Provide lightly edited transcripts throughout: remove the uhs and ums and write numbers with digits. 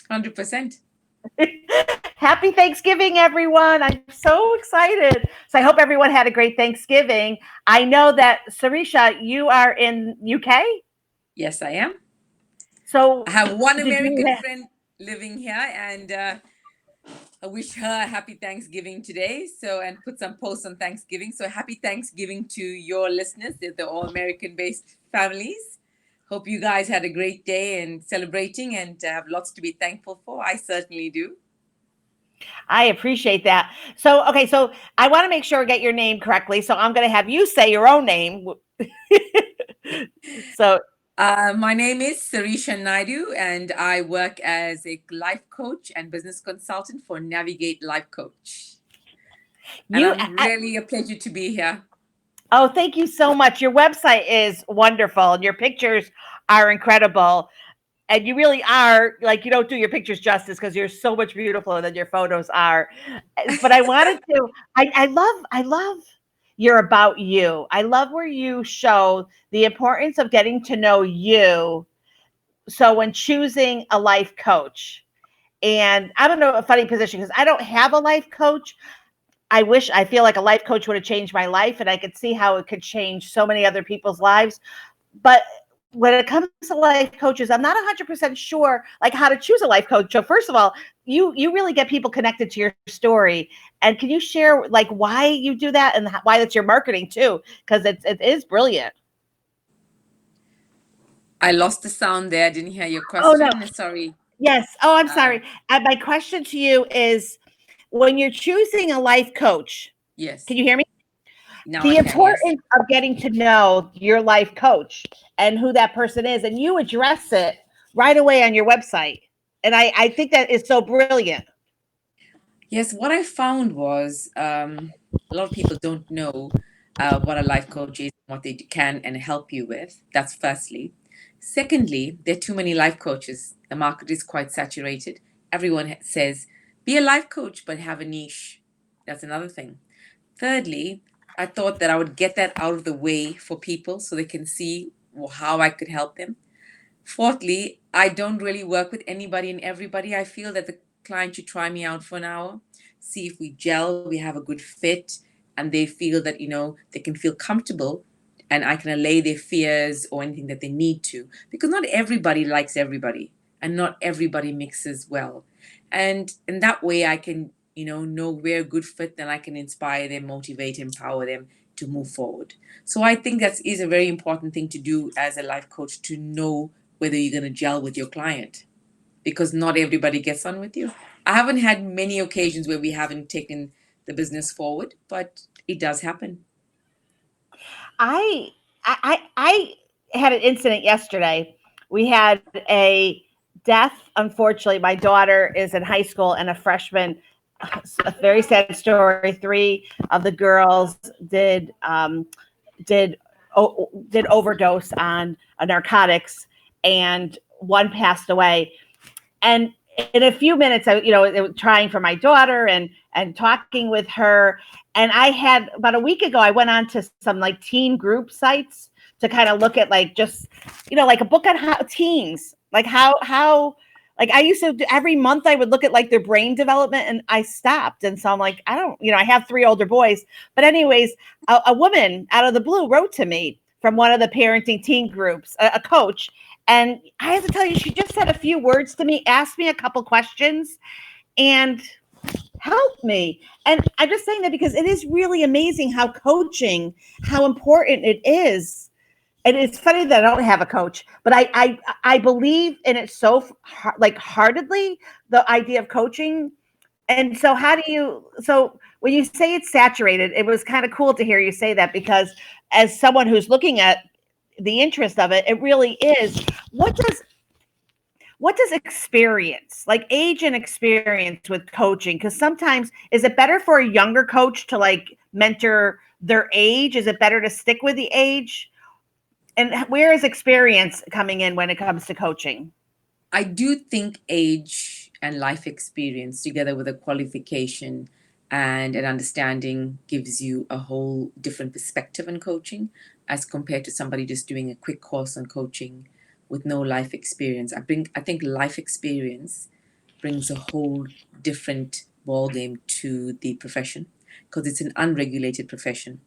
100%. Happy Thanksgiving, everyone. I'm so excited. So I hope everyone had a great Thanksgiving. I know that Sarisha, you are in UK. Yes, I am. I So have one did you American have, friend living here, and I wish her a happy Thanksgiving today. So, and put some posts on Thanksgiving. So, happy Thanksgiving to your listeners. They're all American based families. Hope you guys had a great day and celebrating and have lots to be thankful for. I certainly do. I appreciate that. So okay, so I want to make sure I get your name correctly. So I'm going to have you say your own name. So My name is Sarisha Naidoo, and I work as a life coach and business consultant for Navigate Life Coach. And you I'm really a pleasure to be here. oh, thank you so much. Your website is wonderful and your pictures are incredible. And you really are like you don't do your pictures justice because you're so much beautiful than your photos are. But I wanted to I love your about you. I love where you show the importance of getting to know you. So when choosing a life coach, and I'm in a funny position because I don't have a life coach. I feel like a life coach would have changed my life, and I could see how it could change so many other people's lives. But when it comes to life coaches, I'm not 100% sure like how to choose a life coach. So first of all, you really get people connected to your story. And can you share like why you do that and why that's your marketing too? Because it is brilliant. I lost the sound there. I didn't hear your Oh no. question. Sorry. Yes. Oh, I'm Uh, sorry. And my question to you is when you're choosing a life coach, can yes. you hear me? Now The I can. Yes. importance of getting to know your life coach and who that person is, and you address it right away on your website. And I think that is so brilliant. Yes. What I found was a lot of people don't know what a life coach is, what they can and help you with. That's firstly. Secondly, there are too many life coaches. The market is quite saturated. Everyone says, be a life coach, but have a niche. That's another thing. Thirdly, I thought that I would get that out of the way for people so they can see how I could help them. Fourthly, I don't really work with anybody and everybody. I feel that the client should try me out for an hour, see if we gel, we have a good fit, and they feel that, they can feel comfortable and I can allay their fears or anything that they need to. Because not everybody likes everybody and not everybody mixes well. And in that way, I can, know we're a good fit, then I can inspire them, motivate, empower them to move forward. So I think that is a very important thing to do as a life coach to know whether you're going to gel with your client because not everybody gets on with you. I haven't had many occasions where we haven't taken the business forward, but it does happen. I I had an incident yesterday. We had a death. Unfortunately, my daughter is in high school and a freshman. A very sad story. Three of the girls did did overdose on narcotics, and one passed away. And in a few minutes, trying for my daughter and talking with her. And I had about a week ago, I went on to some like teen group sites to kind of look at like just like a book on how teens like how like I used to do, every month I would look at like their brain development, and I stopped. And so I'm like, I don't, I have three older boys. But anyways, a woman out of the blue wrote to me from one of the parenting teen groups, a coach. And I have to tell you, she just said a few words to me, asked me a couple questions, and helped me. And I'm just saying that because it is really amazing how coaching, how important it is. And it's funny that I don't have a coach, but I believe in it so like heartedly, the idea of coaching. And so how do you so when you say it's saturated, it was kind of cool to hear you say that because as someone who's looking at the interest of it, it really is. What does what does experience, like age and experience with coaching? Because sometimes is it better for a younger coach to like mentor their age? Is it better to stick with the age? And where is experience coming in when it comes to coaching? I do think age and life experience together with a qualification and an understanding gives you a whole different perspective in coaching as compared to somebody just doing a quick course on coaching with no life experience. I think life experience brings a whole different ball game to the profession because it's an unregulated profession.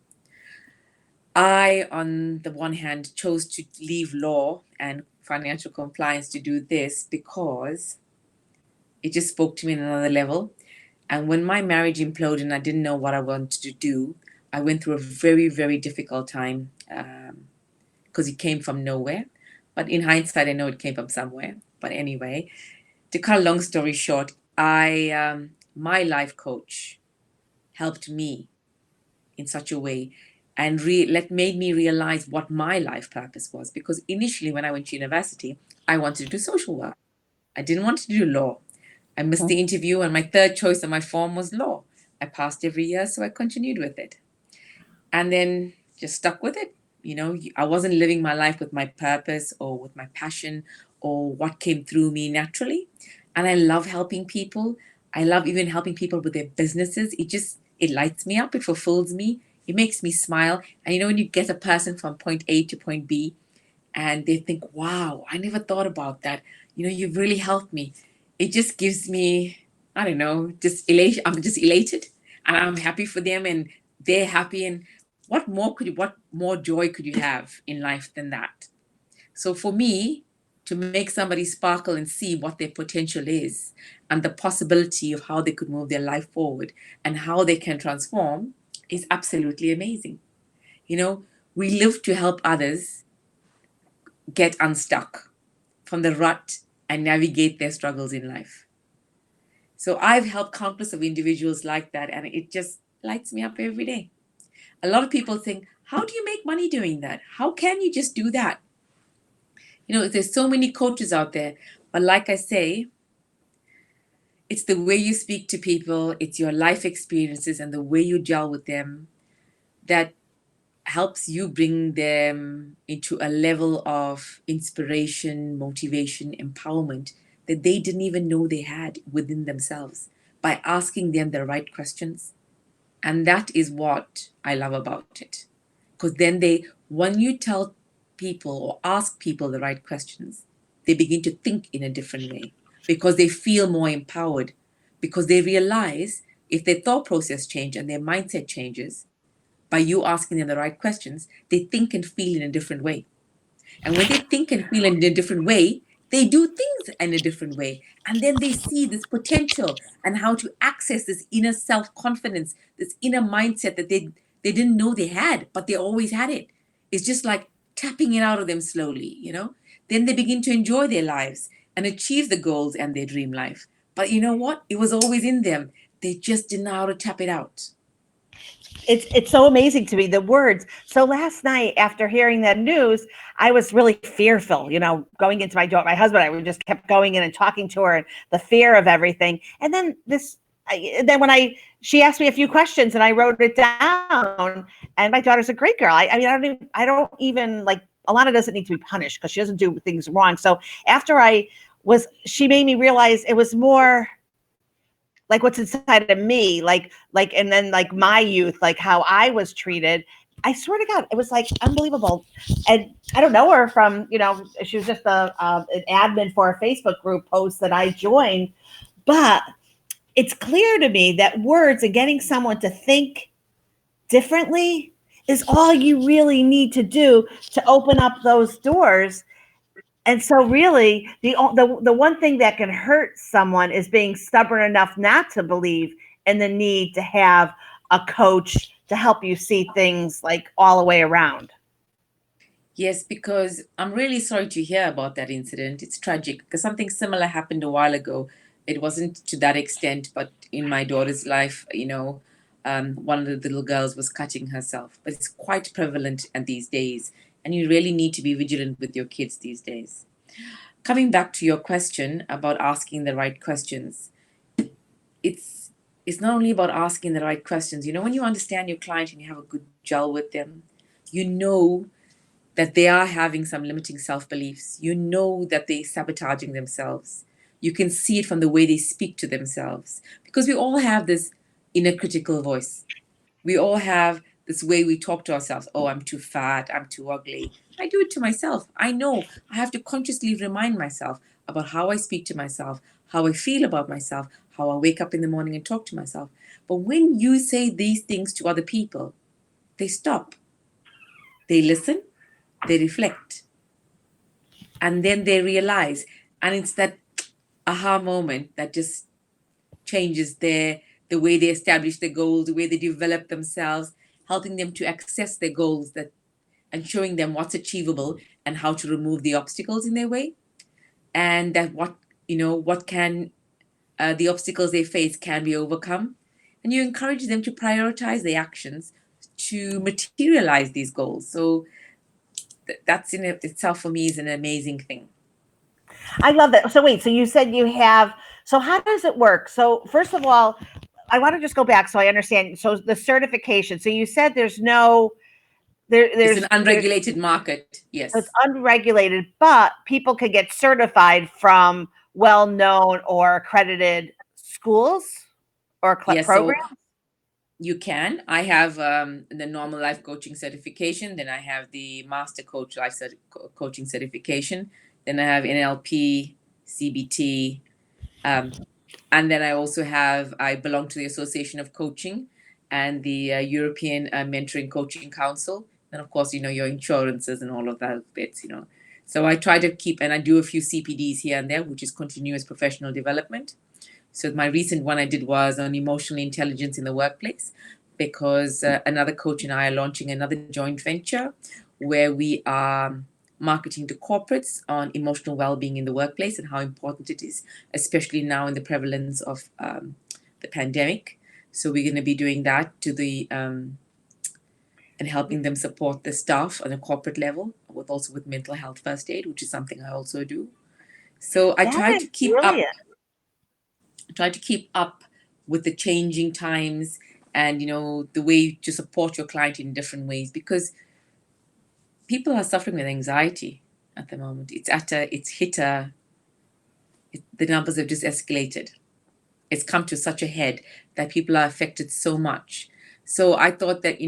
I, on the one hand, chose to leave law and financial compliance to do this because it just spoke to me on another level. And when my marriage imploded and I didn't know what I wanted to do, I went through a very, very difficult time because it came from nowhere. But in hindsight, I know it came from somewhere. But anyway, to cut a long story short, my life coach helped me in such a way and made me realize what my life purpose was. Because initially, when I went to university, I wanted to do social work. I didn't want to do law. I missed the interview, and my third choice on my form was law. I passed every year, so I continued with it. And then just stuck with it. You know, I wasn't living my life with my purpose or with my passion or what came through me naturally. And I love helping people. I love even helping people with their businesses. It lights me up. It fulfills me. It makes me smile. And you know, when you get a person from point A to point B and they think, wow, I never thought about that. You know, you've really helped me. It just gives me, I don't know, just elation. I'm just elated and I'm happy for them and they're happy. And what more joy could you have in life than that? So for me, to make somebody sparkle and see what their potential is and the possibility of how they could move their life forward and how they can transform is absolutely amazing. You know, we live to help others get unstuck from the rut and navigate their struggles in life. So I've helped countless of individuals like that, and it just lights me up every day. A lot of people think, how do you make money doing that? How can you just do that? You know, there's so many coaches out there, but like I say, it's the way you speak to people, it's your life experiences and the way you gel with them that helps you bring them into a level of inspiration, motivation, empowerment that they didn't even know they had within themselves by asking them the right questions. And that is what I love about it. Because then when you tell people or ask people the right questions, they begin to think in a different way because they feel more empowered, because they realize if their thought process change and their mindset changes, by you asking them the right questions, they think and feel in a different way. And when they think and feel in a different way, they do things in a different way. And then they see this potential and how to access this inner self confidence, this inner mindset that they didn't know they had, but they always had it. It's just like tapping it out of them slowly, you know? Then they begin to enjoy their lives and achieve the goals and their dream life. But you know what? It was always in them. They just didn't know how to tap it out. It's so amazing to me, the words. So last night after hearing that news, I was really fearful, going into my husband, I would just kept going in and talking to her and the fear of everything. And then then when she asked me a few questions and I wrote it down, and my daughter's a great girl. I mean, I don't even like, Alana doesn't need to be punished because she doesn't do things wrong. So after she made me realize it was more like what's inside of me, and then like my youth, like how I was treated. I swear to God, it was like unbelievable. And I don't know her from, she was just an admin for a Facebook group post that I joined, but it's clear to me that words and getting someone to think differently is all you really need to do to open up those doors. And so really the one thing that can hurt someone is being stubborn enough not to believe in the need to have a coach to help you see things like all the way around. Yes, because I'm really sorry to hear about that incident. It's tragic because something similar happened a while ago. It wasn't to that extent, but in my daughter's life, one of the little girls was cutting herself. But it's quite prevalent in these days, and you really need to be vigilant with your kids these days. Coming back to your question about asking the right questions, it's it's not only about asking the right questions. You know, when you understand your client and you have a good gel with them, you know that they are having some limiting self beliefs. You know that they're sabotaging themselves. You can see it from the way they speak to themselves because we all have this inner critical voice. We all have this way we talk to ourselves. Oh, I'm too fat. I'm too ugly. I do it to myself. I know I have to consciously remind myself about how I speak to myself, how I feel about myself, how I wake up in the morning and talk to myself. But when you say these things to other people, they stop, they listen, they reflect, and then they realize. And it's that aha moment that just changes the way they establish their goals, the way they develop themselves, helping them to access their goals that and showing them what's achievable and how to remove the obstacles in their way, and that what can the obstacles they face can be overcome, and you encourage them to prioritize their actions to materialize these goals. So that's in itself for me is an amazing thing. I love that. So wait, so you said you have, so how does it work? So first of all, I want to just go back so I understand. So the certification. So you said there's no It's an there's unregulated market, it's yes. unregulated, but people can get certified from well-known or accredited schools or Yes, so programs. you can. I have the normal life coaching certification. Then I have the master coach coaching certification. Then I have NLP, CBT, um, and then I belong to the Association of Coaching and the European Mentoring Coaching Council. And of course, your insurances and all of that bits. So I try to keep, and I do a few CPDs here and there, which is continuous professional development. So my recent one I did was on emotional intelligence in the workplace, because another coach and I are launching another joint venture where we are marketing to corporates on emotional well-being in the workplace and how important it is, especially now in the prevalence of the pandemic. So we're going to be doing that to the and helping them support the staff on a corporate level, with mental health first aid, which is something I also do. So I That try is to keep up brilliant. try to keep up with the changing times, and the way to support your client in different ways, because people are suffering with anxiety at the moment. The numbers have just escalated. It's come to such a head that people are affected so much. So I thought that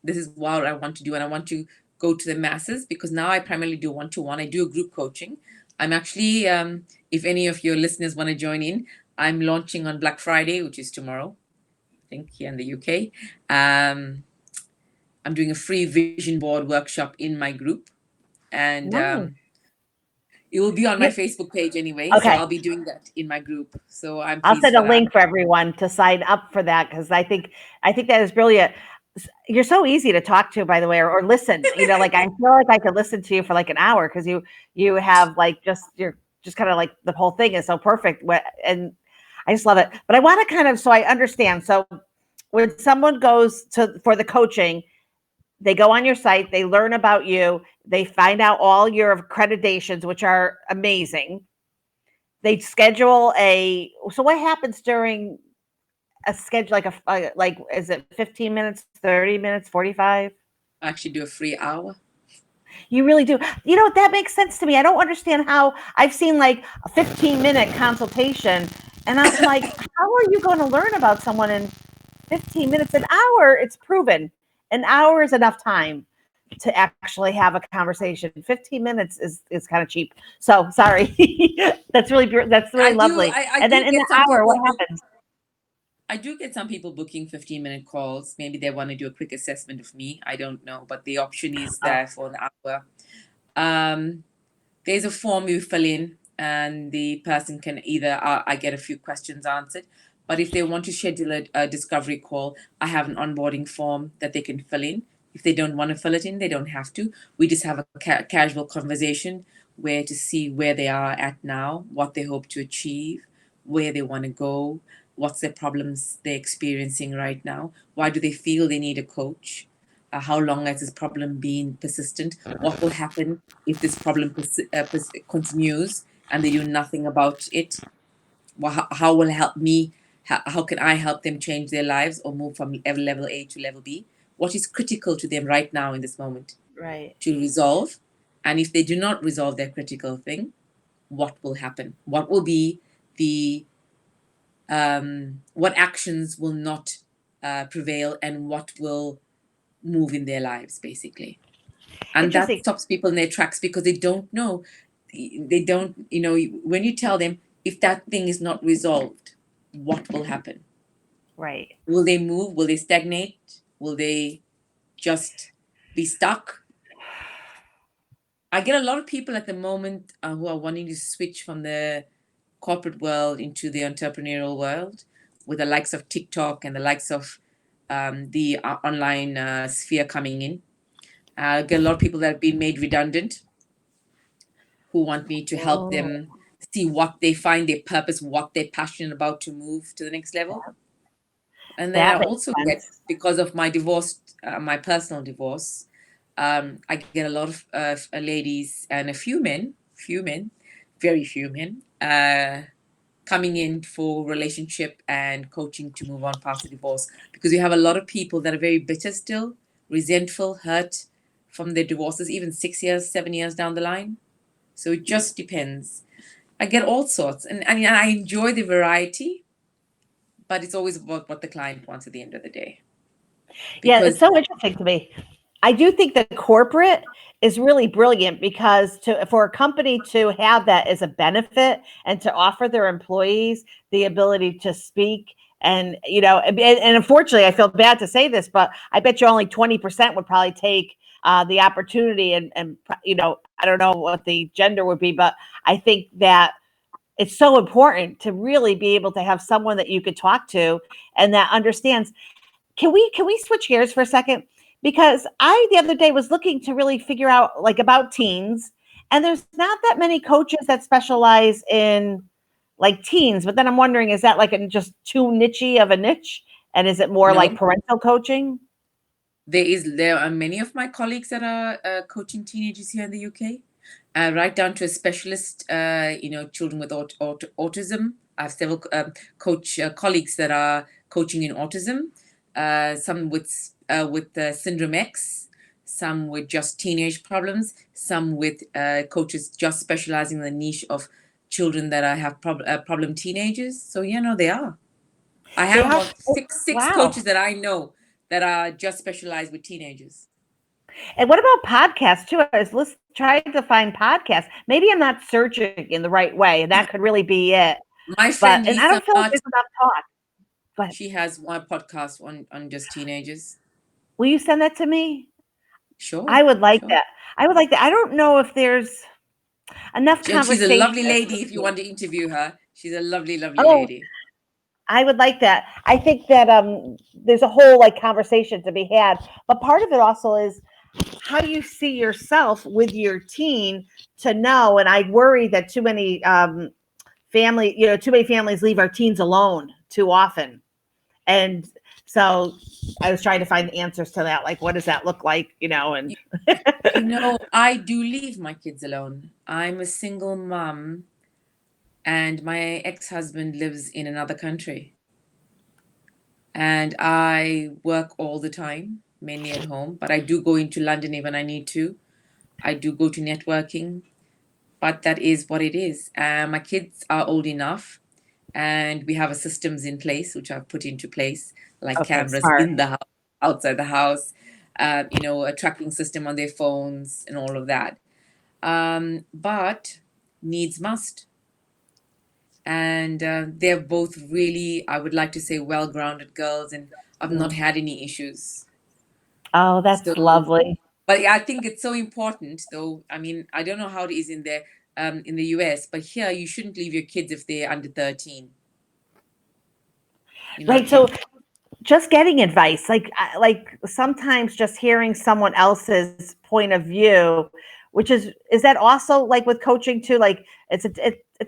this is what I want to do, and I want to go to the masses, because now I primarily do one-to-one. I do a group coaching. I'm actually, if any of your listeners want to join in, I'm launching on Black Friday, which is tomorrow, I think, here in the UK. I'm doing a free vision board workshop in my group, and Nice. it will be on my You, Facebook page anyway. So okay. I'll be doing that in my group. So I'm I'll pleased send for a that. link for everyone to sign up for that because I think that is brilliant. You're so easy to talk to, by the way, or listen. Like I feel like I could listen to you for like an hour because you have like you're just kind of like the whole thing is so perfect. And I just love it. But I want to kind of so I understand. So when someone goes to for the coaching, they go on your site, they learn about you, they find out all your accreditations, which are amazing. They schedule a so what happens during a schedule like is it 15 minutes, 30 minutes, 45? I actually do a free hour. You really do. That makes sense to me. I don't understand how I've seen like a 15-minute consultation and I'm like, how are you going to learn about someone in 15 minutes? An hour, it's proven. An hour is enough time to actually have a conversation. 15 minutes is kind of cheap. So sorry. That's really I do. lovely. I And then do in the get some hour, what people book. happens? I do get some people booking 15-minute calls. Maybe they want to do a quick assessment of me. I don't know, but the option is Oh, there for an hour. Um, there's a form you fill in, and the person can either I get a few questions answered, but if they want to schedule a discovery call, I have an onboarding form that they can fill in. If they don't want to fill it in, they don't have to. We just have a casual conversation where to see where they are at now, what they hope to achieve, where they want to go, what's their problems they're experiencing right now, why do they feel they need a coach, how long has this problem been persistent, what will happen if this problem continues and they do nothing about it. Well, how will help me? How can I help them change their lives or move from level A to level B? What is critical to them right now in this moment right. to resolve? And if they do not resolve their critical thing, what will happen? What will be the what actions will not prevail, and what will move in their lives, basically? And that Interesting. stops people in their tracks because they don't know. They don't, when you tell them if that thing is not resolved, what will happen? Right. Will they move? Will they stagnate? Will they just be stuck? I get a lot of people at the moment who are wanting to switch from the corporate world into the entrepreneurial world with the likes of TikTok and the likes of the online sphere coming in. I get a lot of people that have been made redundant who want me to help Oh, them see what they find their purpose, what they're passionate about to move to the next level. And then I that makes also get, sense. because of my divorce, my personal divorce, I get a lot of ladies and few men, very few men, coming in for relationship and coaching to move on past the divorce. Because we have a lot of people that are very bitter still, resentful, hurt from their divorces, even 6 years, 7 years down the line. So it just depends. I get all sorts, and I enjoy the variety, but it's always about what the client wants at the end of the day. Yeah, it's Because so interesting to me. I do think the corporate is really brilliant because to for a company to have that as a benefit and to offer their employees the ability to speak and and unfortunately I feel bad to say this, but I bet you only 20% would probably take the opportunity and I don't know what the gender would be, but I think that it's so important to really be able to have someone that you could talk to and that understands. Can we switch gears for a second? Because I the other day was looking to really figure out like about teens, and there's not that many coaches that specialize in like teens. But then I'm wondering, is that like just too nichey of a niche, and is it more like no, parental coaching? there are many of my colleagues that are coaching teenagers here in the UK, right down to a specialist, children with autism. I have several coach colleagues that are coaching in autism, some with syndrome X, some with just teenage problems, some with coaches just specializing in the niche of children that have problem teenagers. So they are. I They have are. about six Wow. coaches that I know that are just specialized with teenagers. And what about podcasts too? I was trying to find podcasts. Maybe I'm not searching in the right way, and that could really be it. My But friend and I Lisa don't feel like Mott, there's enough talk. But she has one podcast on just teenagers. will you send that to me? Sure, I would like sure. that. I would like that. I don't know if there's enough And she's a conversation. lovely lady. If you want to interview her, she's a lovely, lovely Oh, lady. I would like that. I think that there's a whole like conversation to be had, but part of it also is how you see yourself with your teen to know. And I worry that too many families leave our teens alone too often. And so I was trying to find the answers to that, like what does that look like, and You, I do leave my kids alone. I'm a single mom, and my ex-husband lives in another country. And I work all the time, mainly at home, but I do go into London when I need to. I do go to networking, but that is what it is. My kids are old enough, and we have a systems in place, which I've put into place, like okay, cameras smart. in the house, outside the house, a tracking system on their phones, and all of that. But needs must. And they're both really, I would like to say, well grounded girls, and I've not Mm. had any issues. Oh, that's So, lovely. but yeah, I think it's so important, though. I mean, I don't know how it is in the US, but here you shouldn't leave your kids if they're under 13. You know, Right. So just getting advice, like sometimes just hearing someone else's point of view, which is that also like with coaching too, like it's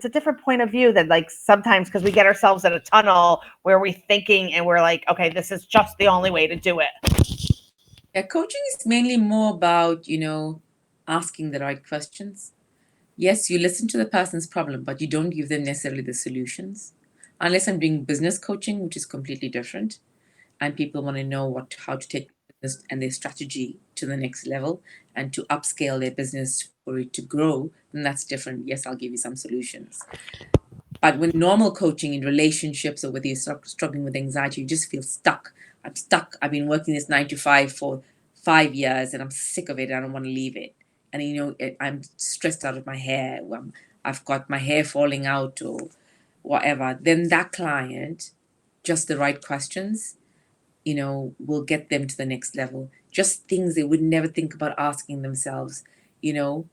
a different point of view than like sometimes because we get ourselves in a tunnel where we're thinking and we're like, okay, this is just the only way to do it. yeah, coaching is mainly more about, asking the right questions. Yes, you listen to the person's problem, but you don't give them necessarily the solutions. Unless I'm doing business coaching, which is completely different, and people want to know how to take business and their strategy to the next level and to upscale their business for it to grow, then that's different. Yes, I'll give you some solutions. But when normal coaching in relationships or whether you're struggling with anxiety, you just feel stuck. I'm stuck. I've been working this 9 to 5 for 5 years and I'm sick of it. I don't want to leave it. And I'm stressed out of my hair. I've got my hair falling out, or whatever, then that client, just the right questions, will get them to the next level. Just things they would never think about asking themselves, you know,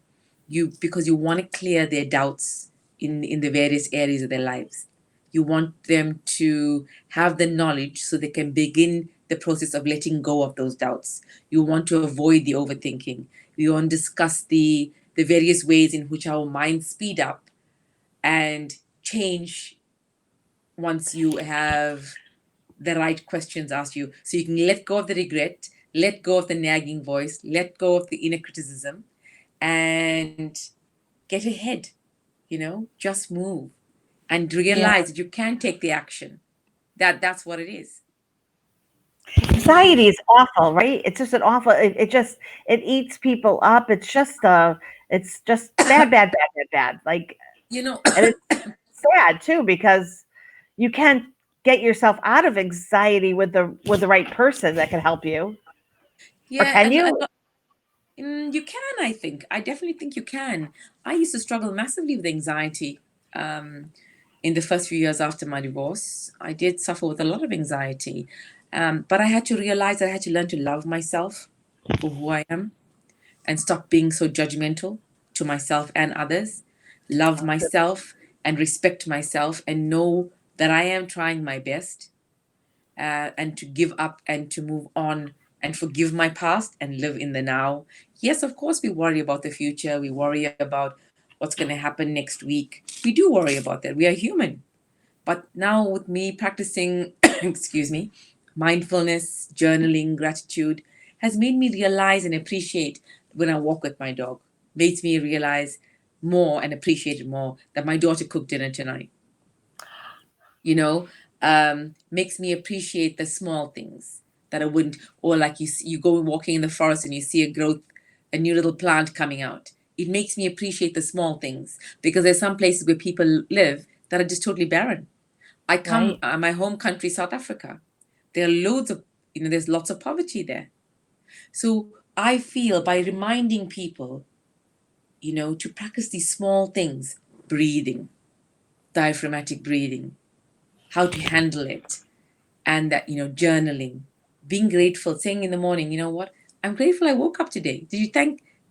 because you want to clear their doubts in the various areas of their lives. You want them to have the knowledge so they can begin the process of letting go of those doubts. You want to avoid the overthinking. You want to discuss the various ways in which our minds speed up and change once you have the right questions asked you. So you can let go of the regret, let go of the nagging voice, let go of the inner criticism, and get ahead, just move and Yeah. realize that you can take the action. That's what it is. Anxiety Please, is awful, right? It's just an awful. It just it eats people up. It's just bad, bad, bad, bad, bad. Like, you know, and it's sad too because you can't get yourself out of anxiety with the right person that can help you, or yeah, can and you? you can. I think I definitely think you can. I used to struggle massively with anxiety. Um, in the first few years after my divorce, I did suffer with a lot of anxiety. But I had to realize that I had to learn to love myself for who I am and stop being so judgmental to myself and others. Love Oh, good. myself and respect myself and know that I am trying my best, and to give up and to move on and forgive my past and live in the now. Yes, of course, we worry about the future. We worry about what's going to happen next week. We do worry about that. We are human. But now, with me practicing, excuse me, mindfulness, journaling, gratitude, has made me realize and appreciate when I walk with my dog. Makes me realize more and appreciate it more that my daughter cooked dinner tonight. You know, makes me appreciate the small things that I wouldn't. Or like you go walking in the forest and you see a new little plant coming out. It makes me appreciate the small things because there's some places where people live that are just totally barren. I come, Right. my home country, South Africa. There are loads of, there's lots of poverty there. So I feel by reminding people, to practice these small things, breathing, diaphragmatic breathing, how to handle it, and that, journaling, being grateful, saying in the morning, you know what, I'm grateful I woke up today. Did you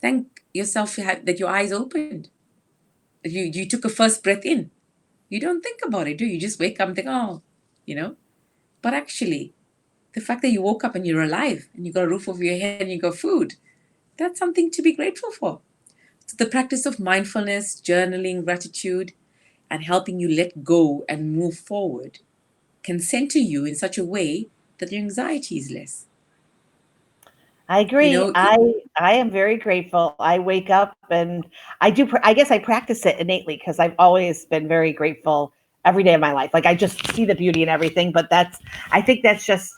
thank yourself that your eyes opened? That you took a first breath in? You don't think about it, do you? You just wake up and think, oh, you know. But actually, the fact that you woke up and you're alive and you got a roof over your head and you got food, that's something to be grateful for. So the practice of mindfulness, journaling, gratitude, and helping you let go and move forward can center you in such a way that your anxiety is less. I You agree. know, I am very grateful. I wake up and I do. I guess I practice it innately because I've always been very grateful every day of my life. Like I just see the beauty in everything. But I think that's just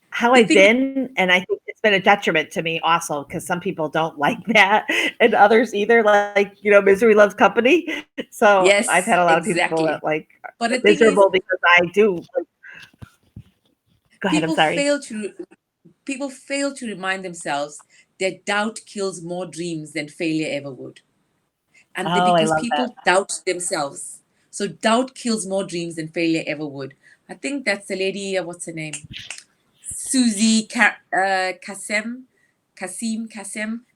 how the I've thing, been, and I think it's been a detriment to me also because some people don't like that, and others either. Like misery loves company. So I've had a lot yes, of people that exactly. like But the thing miserable is, because I do. Go ahead. I'm people sorry. fail to people fail to remind themselves that doubt kills more dreams than failure ever would. And Oh, I because love people that. doubt themselves. So doubt kills more dreams than failure ever would. I think that's the lady, what's her name? Susie Kasim.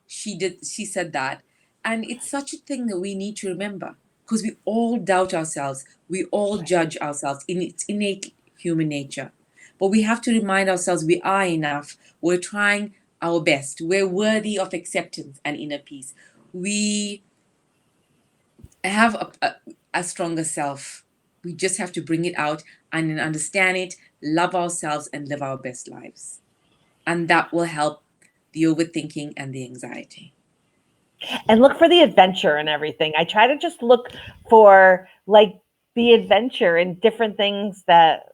She said that. And it's such a thing that we need to remember because we all doubt ourselves. We all judge ourselves in its innate human nature. But we have to remind ourselves we are enough. We're trying our best. We're worthy of acceptance and inner peace. We have a stronger self. We just have to bring it out and understand it, love ourselves, and live our best lives. And that will help the overthinking and the anxiety. And look for the adventure and everything. I try to just look for like the adventure and different things that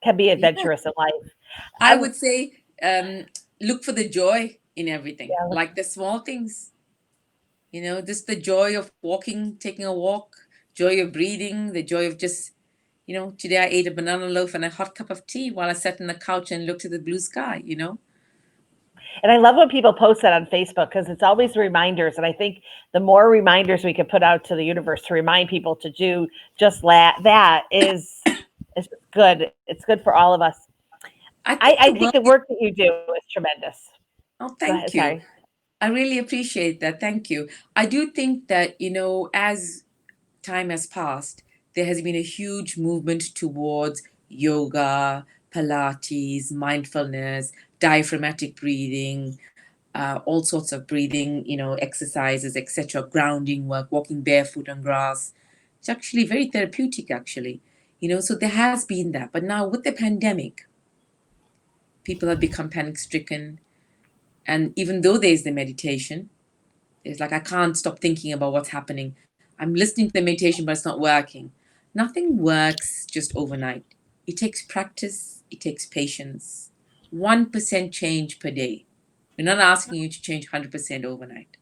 can be Yeah, adventurous in life. I I would say, look for the joy in everything, yeah, like the small things, just the joy of walking, taking a walk, joy of breathing, the joy of just, today I ate a banana loaf and a hot cup of tea while I sat on the couch and looked at the blue sky. And I love when people post that on Facebook because it's always reminders. And I think the more reminders we can put out to the universe to remind people to do just that is good. It's good for all of us. I I think the think the world work is, that you do is tremendous. oh, Go ahead. thank you. Sorry. I really appreciate that. Thank you. I do think that, as time has passed, there has been a huge movement towards yoga, Pilates, mindfulness, diaphragmatic breathing, all sorts of breathing, exercises, etc., grounding work, walking barefoot on grass. It's actually very therapeutic, actually. So there has been that. But now with the pandemic, people have become panic stricken. And even though there's the meditation, it's like I can't stop thinking about what's happening. I'm listening to the meditation, but it's not working. Nothing works just overnight. It takes practice, it takes patience. 1% change per day. We're not asking you to change 100% overnight.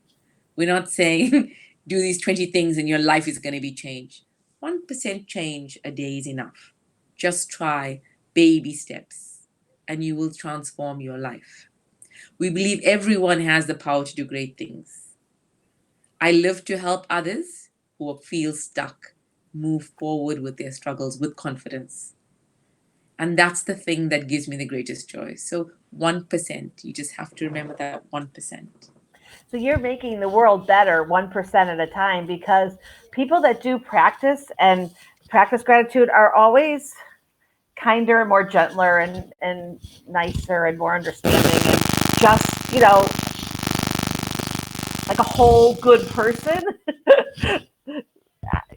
We're not saying do these 20 things and your life is going to be changed. 1% change a day is enough. Just try baby steps and you will transform your life. We believe everyone has the power to do great things. I live to help others who feel stuck move forward with their struggles with confidence. And that's the thing that gives me the greatest joy. So 1%, you just have to remember that 1%. So you're making the world better 1% at a time because people that do practice and practice gratitude are always kinder and more gentler and nicer and more understanding and just, like a whole good person.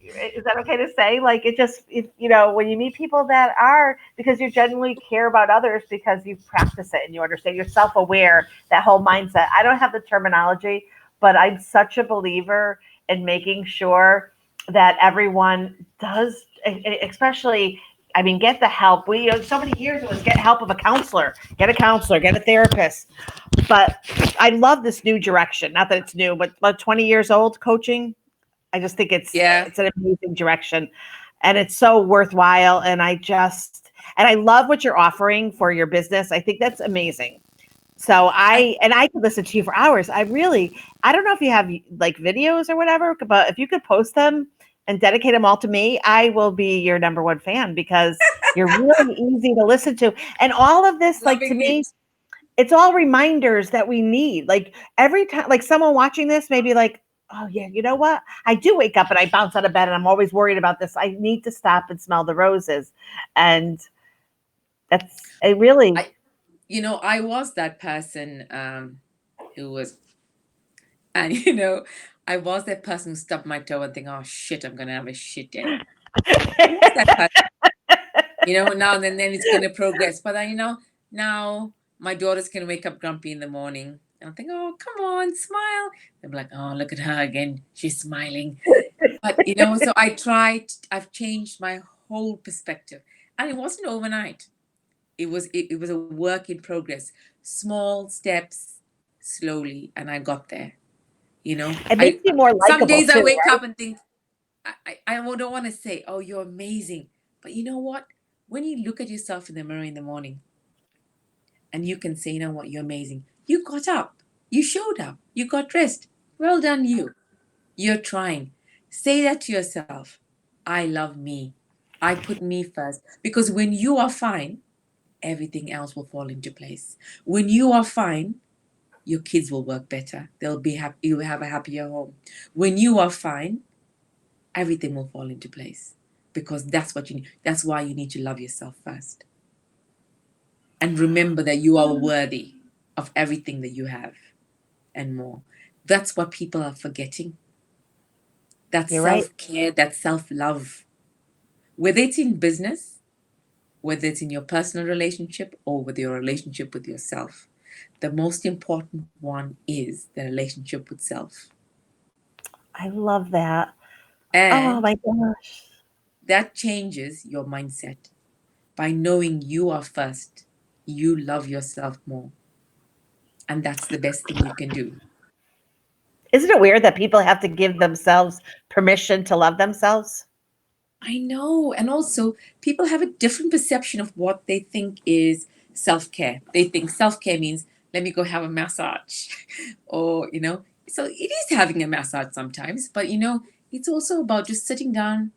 Is that okay to say? Like it just, when you meet people that are, because you genuinely care about others because you practice it and you understand, you're self aware, that whole mindset. I don't have the terminology, but I'm such a believer in making sure that everyone does, especially, I mean, get the help. So many years it was get help of a counselor, get a therapist. But I love this new direction. Not that it's new, but about 20 years old coaching. I just think Yeah. it's an amazing direction and it's so worthwhile. And I love what you're offering for your business. I think that's amazing. So I I could listen to you for hours. I don't know if you have like videos or whatever, but if you could post them and dedicate them all to me, I will be your number one fan because you're really easy to listen to. And all of this, like to loving me, it. it's all reminders that we need. Like every time, like someone watching this may be like, oh yeah, you know what? I do wake up and I bounce out of bed and I'm always worried about this. I need to stop and smell the roses. And that's it really, I I was that person who was and I was that person who stubbed my toe and think, oh shit, I'm gonna have a shit day. I was that person. Now and then it's gonna progress. But then, now my daughters can wake up grumpy in the morning. And I think, oh, come on, smile. They're like, oh, look at her again. She's smiling. But so I've changed my whole perspective. And it wasn't overnight. It was a work in progress. Small steps, slowly, and I got there. it I makes you more some likable days I too, wake right? up and think I don't want to say, oh, you're amazing. But you know what? When you look at yourself in the mirror in the morning and you can say, you know what, you're amazing. You got up. You showed up. You got dressed. Well done, you. You're trying. Say that to yourself. I love me. I put me first. Because when you are fine, everything else will fall into place. When you are fine, your kids will work better. They'll be happy. You will have a happier home. When you are fine, everything will fall into place because that's what you need. That's why you need to love yourself first and remember that you are worthy of everything that you have and more. That's what people are forgetting. That You're right. self-care, that self-love, whether it's in business, whether it's in your personal relationship or with your relationship with yourself, the most important one is the relationship with self. I love that. Oh And my gosh. that changes your mindset. By knowing you are first, you love yourself more. And that's the best thing you can do. Isn't it weird that people have to give themselves permission to love themselves? I know. And also, people have a different perception of what they think is self care. They think self care means let me go have a massage. Or, so it is having a massage sometimes, but it's also about just sitting down,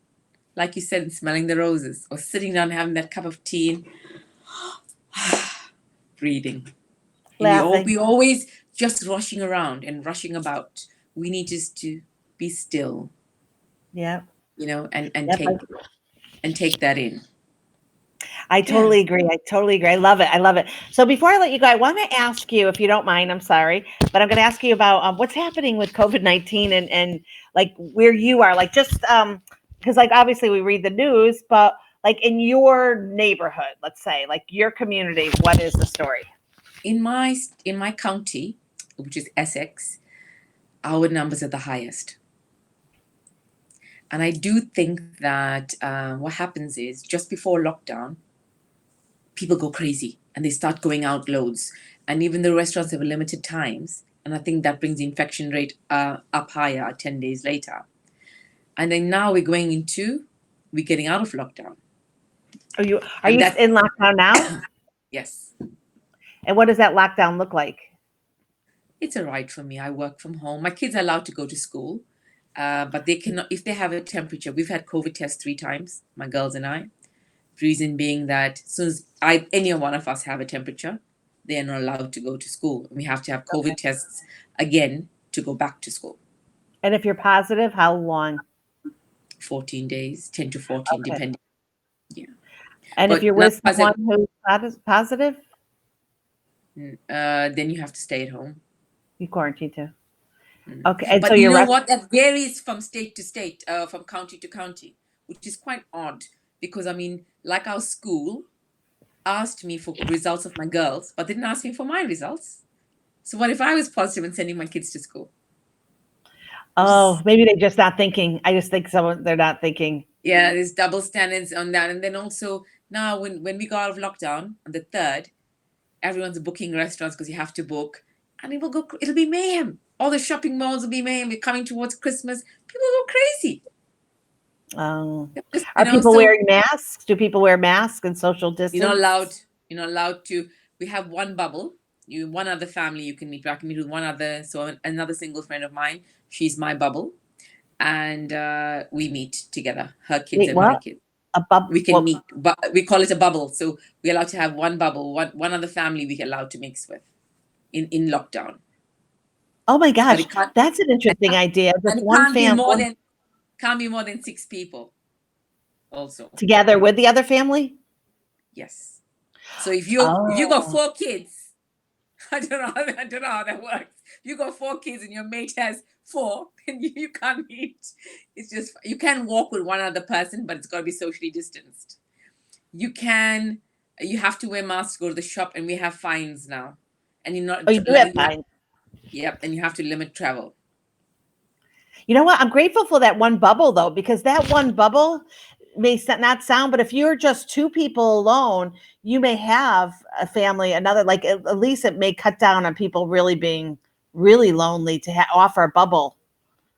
like you said, and smelling the roses, or sitting down having that cup of tea and breathing. We Laughing. always just rushing around and rushing about. We need just to be still, Yeah. and Yep. take that in. I Yeah. totally agree. I totally agree. I love it. I love it. So before I let you go, I want to ask you, if you don't mind, I'm sorry, but I'm going to ask you about what's happening with COVID-19 and like where you are, like just because like obviously we read the news, but like in your neighborhood, let's say, like your community, what is the story? In my county, which is Essex, our numbers are the highest. And I do think that what happens is just before lockdown, people go crazy and they start going out loads. And even the restaurants have limited times. And I think that brings the infection rate up higher 10 days later. And then now we're getting out of lockdown. Are And you that, in lockdown now? yes, And what does that lockdown look like? it's a right for me. I work from home. My kids are allowed to go to school, but they cannot, if they have a temperature. We've had COVID tests 3 times, my girls and I. Reason being that as soon as any one of us have a temperature, they are not allowed to go to school. We have to have COVID Okay. tests again to go back to school. And if you're positive, how long? 14 days, 10 to 14, Okay. depending. Yeah. And if But you're none with of us have, someone who's positive, then you have to stay at home. you quarantine too. Mm. Okay. And so But you you're know what? That varies from state to state, from county to county, which is quite odd because, I mean, like our school asked me for results of my girls, but didn't ask me for my results. So what if I was positive and sending my kids to school? Which Oh, is, maybe they're just not thinking. I just think someone they're not thinking. yeah, there's double standards on that. And then also now when we go out of lockdown on the third, everyone's booking restaurants because you have to book, and it'll be mayhem. All the shopping malls will be mayhem. We're coming towards Christmas. People go crazy. Um, Just, are people so wearing masks? Do people wear masks and social you're not distance? allowed, to, we have one bubble. One other family you can meet. I can meet with one other, so another single friend of mine, she's my bubble. And we meet together, her kids Wait, and my what? kids. A bub? We can Well, meet, but we call it a bubble. So we're allowed to have one bubble, one other family we're allowed to mix with in lockdown. oh my But gosh, it can't that's an interesting idea. and Just it one fam, one can't be more than 6 people also. together with the other family. Yes. So if you got Oh, 4 kids, I don't know how that works. You got 4 kids and your mate has four, and you can't meet. It's just you can walk with one other person, but it's got to be socially distanced. You can you have to wear masks to go to the shop, and we have fines now. And you're oh, not you do have fine. yep, and you have to limit travel. You know what? I'm grateful for that one bubble though, because that one bubble may not sound, but if you're just two people alone, you may have a family, another, like at least it may cut down on people really being really lonely to offer a bubble.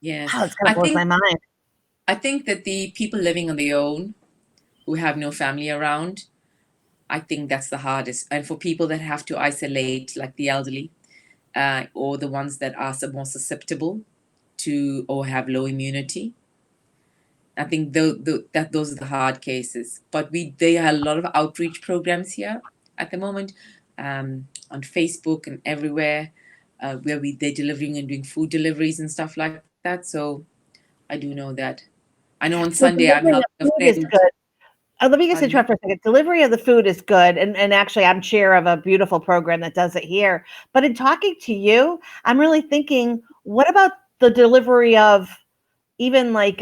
Yes. Wow, it's kind I of blows my think mind. I think that the people living on their own who have no family around, I think that's the hardest. And for people that have to isolate, like the elderly, or the ones that are more susceptible to or have low immunity, I think that those are the hard cases. But they have a lot of outreach programs here at the moment, on Facebook and everywhere, where they're delivering and doing food deliveries and stuff like that. So I do know that. I know on Well, Sunday I'm delivery helping of a food is friend. good. Let me just Pardon me. interrupt for a second. Delivery of the food is good, and actually, I'm chair of a beautiful program that does it here. But in talking to you, I'm really thinking, what about the delivery of even like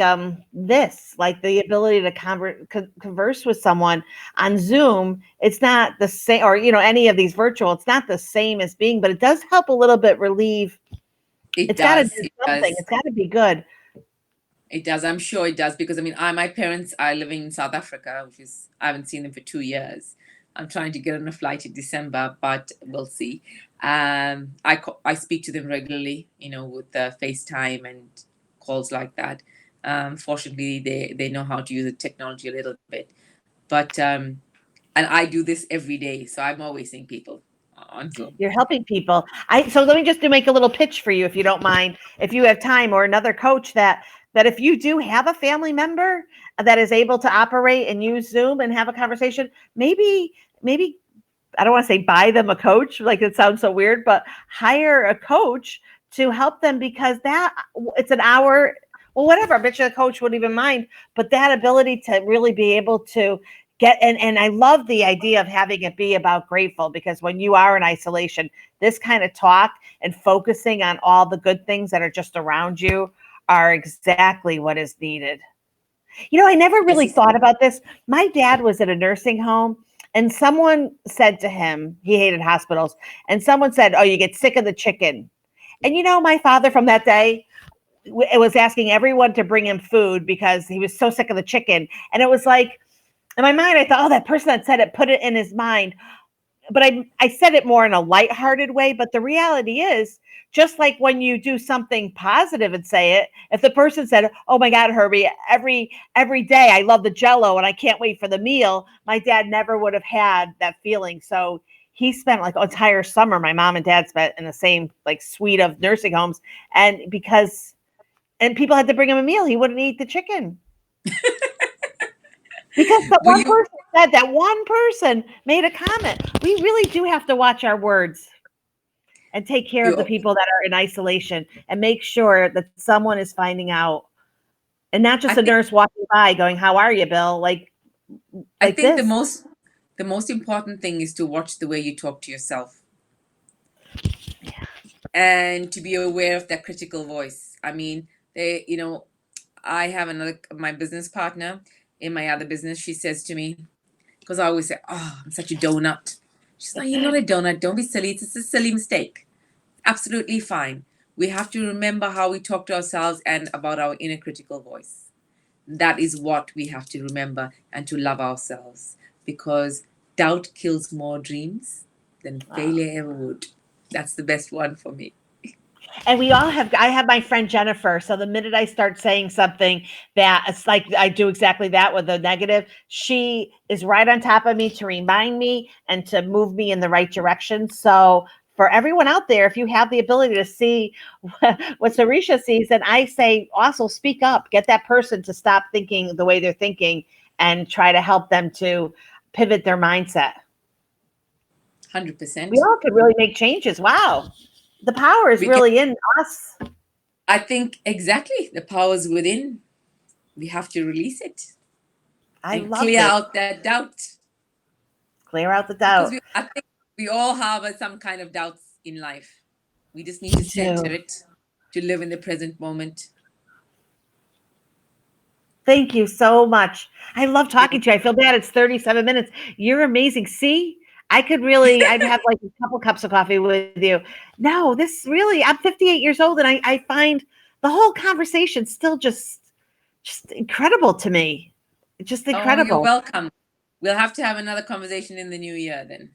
this, like the ability to converse with someone on Zoom? It's not the same, or any of these virtual. It's not the same as being, but it does help a little bit relieve. It It's got to does. do It something. does. It's got to be good. It does. I'm sure it does because I mean, my parents are living in South Africa, which is I haven't seen them for 2 years. I'm trying to get on a flight in December, but we'll see. I speak to them regularly, with FaceTime and calls like that. Fortunately, they know how to use the technology a little bit, but and I do this every day, so I'm always seeing people on Zoom. You're helping people. I so let me just make a little pitch for you if you don't mind. If you have time or another coach that if you do have a family member that is able to operate and use Zoom and have a conversation, maybe I don't want to say buy them a coach, like it sounds so weird, but hire a coach to help them because that it's an hour, well, whatever. I bet you the coach wouldn't even mind, but that ability to really be able to get and I love the idea of having it be about grateful because when you are in isolation, this kind of talk and focusing on all the good things that are just around you are exactly what is needed. I never This really is thought about this. My dad was at a nursing home, and someone said to him, he hated hospitals, and someone said, "Oh, you get sick of the chicken." And my father from that day was asking everyone to bring him food because he was so sick of the chicken. And it was like, in my mind, I thought, oh, that person that said it put it in his mind, but I said it more in a lighthearted way. But the reality is, just like when you do something positive and say it, if the person said, "Oh my God, Herbie, every day I love the Jello and I can't wait for the meal," my dad never would have had that feeling. So he spent like an entire summer. My mom and dad spent in the same like suite of nursing homes, and people had to bring him a meal, he wouldn't eat the chicken. Because the were one you person said that one person made a comment. We really do have to watch our words and take care of the you people that are in isolation and make sure that someone is finding out and not I just a think nurse walking by going, "How are you, Bill?" I Like think this. the most important thing is to watch the way you talk to yourself and to be aware of that critical voice. I mean, I have another my business partner in my other business. She says to me, because I always say, "Oh, I'm such a donut." She's like, "You're not a donut. Don't be silly. It's a silly mistake. Absolutely fine." We have to remember how we talk to ourselves and about our inner critical voice. That is what we have to remember and to love ourselves because doubt kills more dreams than failure ever would. That's the best one for me. And I have my friend Jennifer. So the minute I start saying something that it's like I do exactly that with a negative, she is right on top of me to remind me and to move me in the right direction. So for everyone out there, if you have the ability to see what Sarisha sees, then I say also speak up, get that person to stop thinking the way they're thinking and try to help them to pivot their mindset. We 100%. all could really make changes. Wow. The power is We can, really in us. I think exactly the powers within. We have to release it I and love clear this. out that doubt Clear out the because doubt. I think we all have some kind of doubts in life. We just need We to center do. it to live in the present moment. Thank you so much. I love talking You- to you. I feel bad. It's 37 minutes. You're amazing. See, I'd have like a couple cups of coffee with you. No, this really, I'm 58 years old and I find the whole conversation still just incredible to me. Just Oh, you're incredible. welcome. We'll have to have another conversation in the new year then.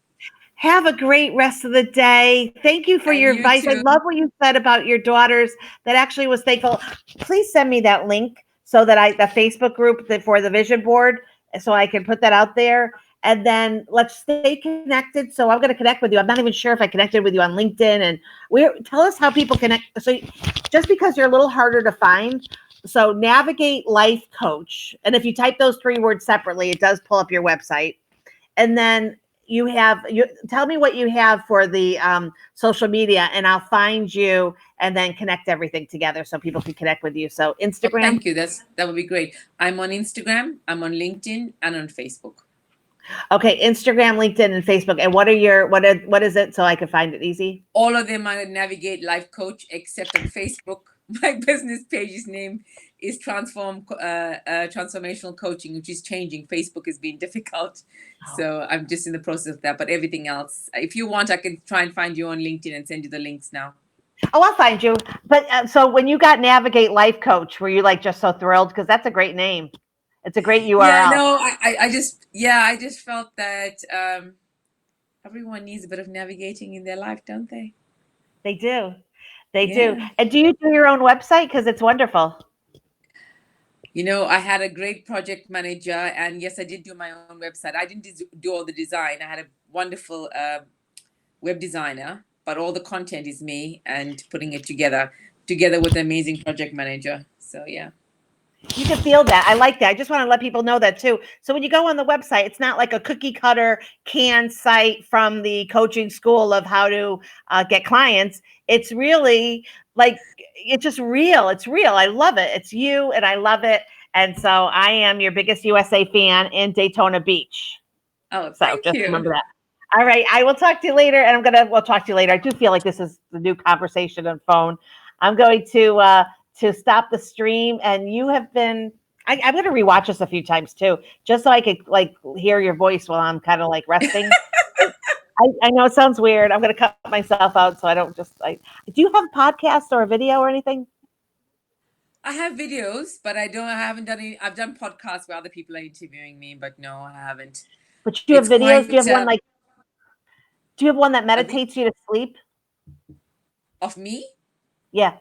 Have a great rest of the day. Thank you for And your you advice. I too. love what you said about your daughters that actually was thankful. Please send me that link so that the Facebook group for the vision board so I can put that out there. And then let's stay connected. So I'm going to connect with you. I'm not even sure if I connected with you on LinkedIn. And tell us how people connect. So just because you're a little harder to find, so Navigate Life Coach. And if you type those three words separately, it does pull up your website. And then you tell me what you have for the social media and I'll find you and then connect everything together so people can connect with you. So Oh, Instagram. thank you. That would be great. I'm on Instagram, I'm on LinkedIn, and on Facebook. Okay, Instagram, LinkedIn, and Facebook. And what is it so I can find it easy? All of them are Navigate Life Coach, except on Facebook. My business page's name is Transformational Coaching, which is changing. Facebook is being difficult, Oh, so I'm just in the process of that. But everything else, if you want, I can try and find you on LinkedIn and send you the links now. oh, I'll find you. But so when you got Navigate Life Coach, were you like just so thrilled? Because that's a great name. It's a great Yeah, URL. no, I just felt that everyone needs a bit of navigating in their life, don't they? They do. They do. Yeah. And do you do your own website? Because it's wonderful. I had a great project manager, and yes, I did do my own website. I didn't do all the design. I had a wonderful web designer, but all the content is me and putting it together with an amazing project manager. So yeah. You can feel that. I like that. I just want to let people know that too. So when you go on the website, it's not like a cookie cutter canned site from the coaching school of how to get clients. It's really like, it's just real. It's real. I love it. It's you and I love it. And so I am your biggest USA fan in Daytona Beach. Oh, So thank just you. remember that. All right. I will talk to you later. And we'll talk to you later. I do feel like this is the new conversation on phone. I'm going to stop the stream. And you have been, I'm going to rewatch this a few times too, just so I could like hear your voice while I'm kind of like resting. I know it sounds weird. I'm going to cut myself out so I don't just like, do you have a podcast or a video or anything? I have videos, but I haven't done any. I've done podcasts where other people are interviewing me, but no, I haven't. But you have It's videos. quite Do you have one that a bit meditates you to sleep? of me. Yeah. No,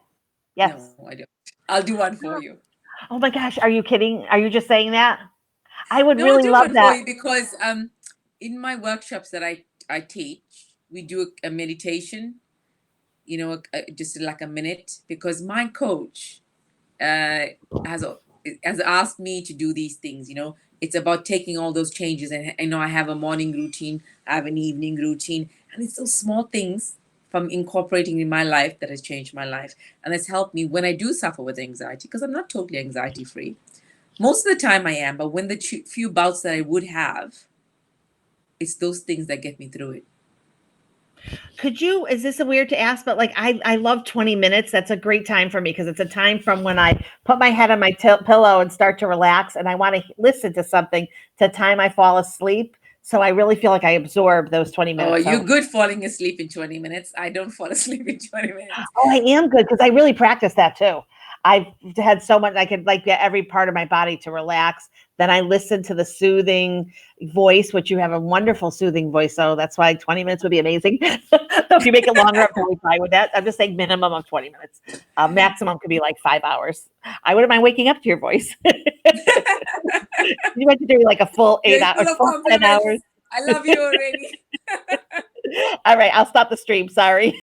Yes. I don't. I'll do one for you. Oh my gosh. Are you kidding? Are you just saying that? I would No, I'll really do love one for that. you because in my workshops that I teach, we do a meditation. Just like a minute because my coach uh, has has asked me to do these things. It's about taking all those changes, and I have a morning routine, I have an evening routine, and it's those small things from incorporating in my life that has changed my life, and has helped me when I do suffer with anxiety because I'm not totally anxiety free. Most of the time I am, but when the few bouts that I would have, it's those things that get me through it. Could you, is this a weird to ask, but like I love 20 minutes. That's a great time for me because it's a time from when I put my head on my pillow and start to relax and I want to listen to something to time I fall asleep. So I really feel like I absorb those 20 Oh, minutes. you're So, good falling asleep in 20 minutes. I don't fall asleep in 20 minutes. oh, I am good because I really practice that too. I've had so much, I could like get every part of my body to relax. Then I listen to the soothing voice, which you have a wonderful soothing voice. So that's why 20 minutes would be amazing. So if you make it longer, I'm totally fine with that. I'm just saying minimum of 20 minutes. Maximum could be like 5 hours. I wouldn't mind waking up to your voice. You have to do like a full eight You're hours, full of full 10 hours. compliments. I love you already. All right, I'll stop the stream. Sorry.